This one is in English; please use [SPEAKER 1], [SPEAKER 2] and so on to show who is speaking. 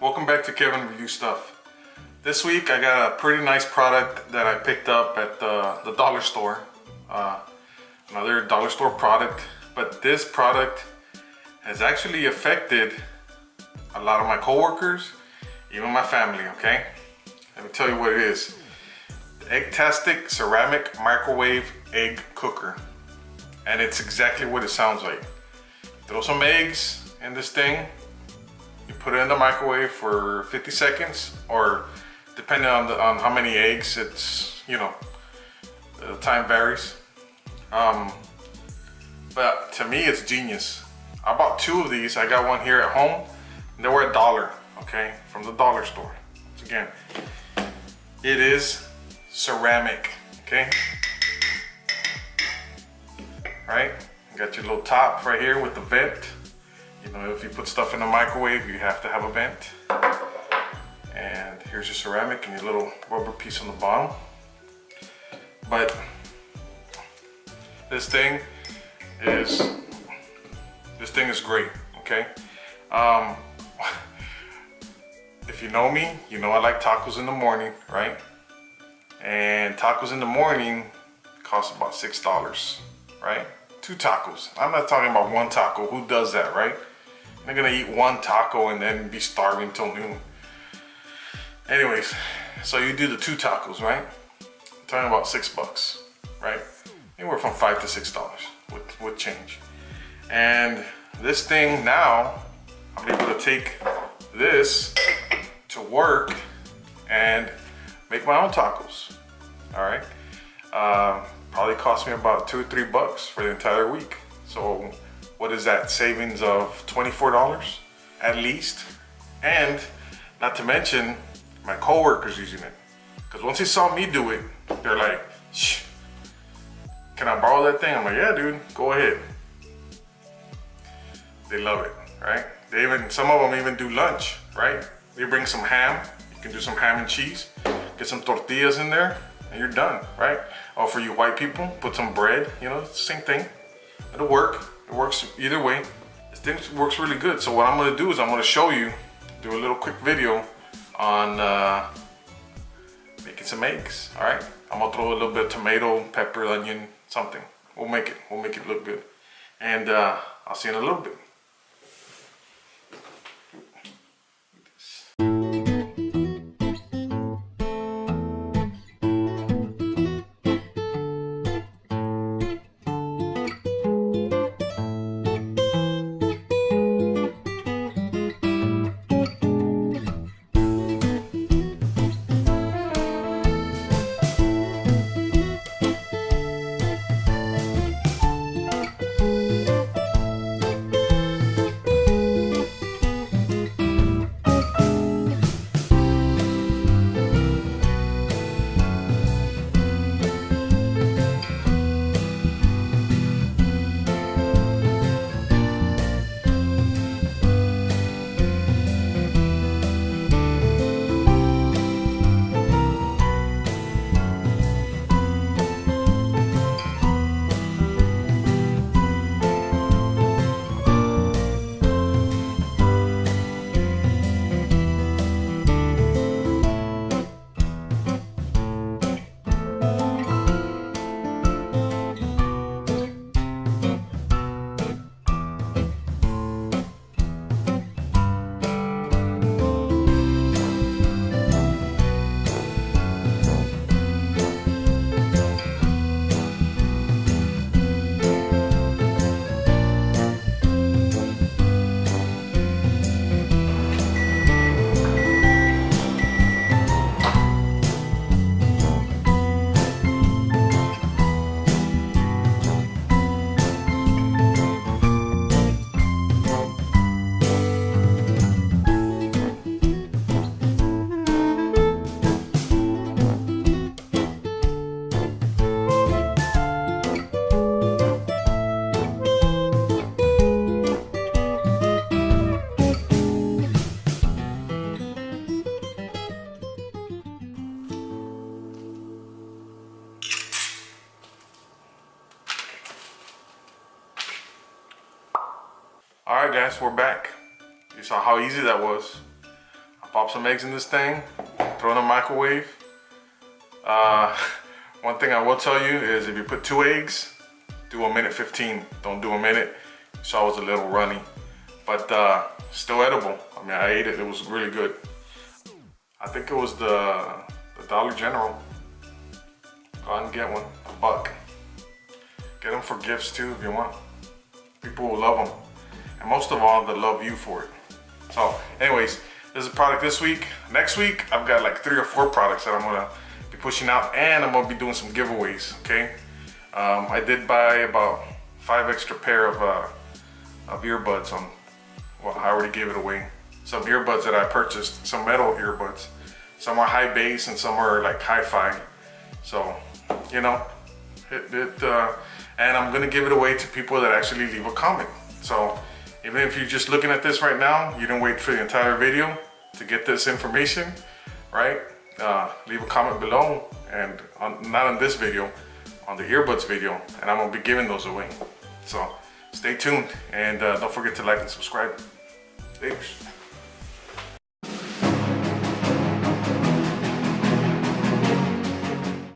[SPEAKER 1] Welcome back to Kevin Review Stuff. This week I got a pretty nice product that I picked up at the dollar store. Another dollar store product, but this product has actually affected a lot of my coworkers, even my family, okay? Let me tell you what it is. The tastic ceramic microwave egg cooker. And it's exactly what it sounds like. Throw some eggs in this thing. You put it in the microwave for 50 seconds, or depending on how many eggs, it's, you know, the time varies. But to me, it's genius. I bought 2 of these. I got one here at home, and they were $1, okay, from the dollar store. Once again, it is ceramic, okay? Right? You got your little top right here with the vent. You know, if you put stuff in the microwave, you have to have a vent. And here's your ceramic and your little rubber piece on the bottom. But this thing is great, okay? If you know me, you know I like tacos in the morning, right? And tacos in the morning cost about $6, right? 2 tacos. I'm not talking about 1 taco. Who does that, right? They're gonna eat 1 taco and then be starving till noon. Anyways, so you do the 2 tacos, right? I'm talking about $6, right? Anywhere from $5 to $6 with change. And this thing now, I'm able to take this to work and make my own tacos. All right. Probably cost me about $2 or $3 for the entire week. So what is that? Savings of $24 at least. And not to mention my coworkers using it. Because once they saw me do it, they're like, shh, can I borrow that thing? I'm like, yeah, dude, go ahead. They love it, right? Some of them even do lunch, right? They bring some ham. You can do some ham and cheese. Get some tortillas in there, and you're done, right? Or for you white people, put some bread. You know, it's the same thing. It'll work. It works either way. This thing works really good. So what I'm gonna do is I'm gonna show you, do a little quick video on making some eggs. All right. I'm gonna throw a little bit of tomato, pepper, onion, something. We'll make it look good. And I'll see you in a little bit. Alright guys, we're back. You saw how easy that was. pop some eggs in this thing, throw in a microwave. One thing I will tell you is if you put 2 eggs, do a minute 15. Don't do a minute. So it was a little runny, but still edible. I mean, I ate it. It was really good. I think it was the Dollar General. Go out and get one, $1. Get them for gifts too if you want. People will love them, and most of all, they'll love you for it. So, anyways, this is a product this week. Next week, I've got like 3 or 4 products that I'm gonna be pushing out, and I'm gonna be doing some giveaways. Okay, I did buy about 5 extra pair of earbuds. Well, I already gave it away. Some earbuds that I purchased, some metal earbuds. Some are high bass and some are like hi-fi. So, you know, and I'm gonna give it away to people that actually leave a comment. So even if you're just looking at this right now, you didn't wait for the entire video to get this information, right? Leave a comment below, and not on this video, on the earbuds video, and I'm gonna be giving those away. So stay tuned, and don't forget to like and subscribe. Thanks.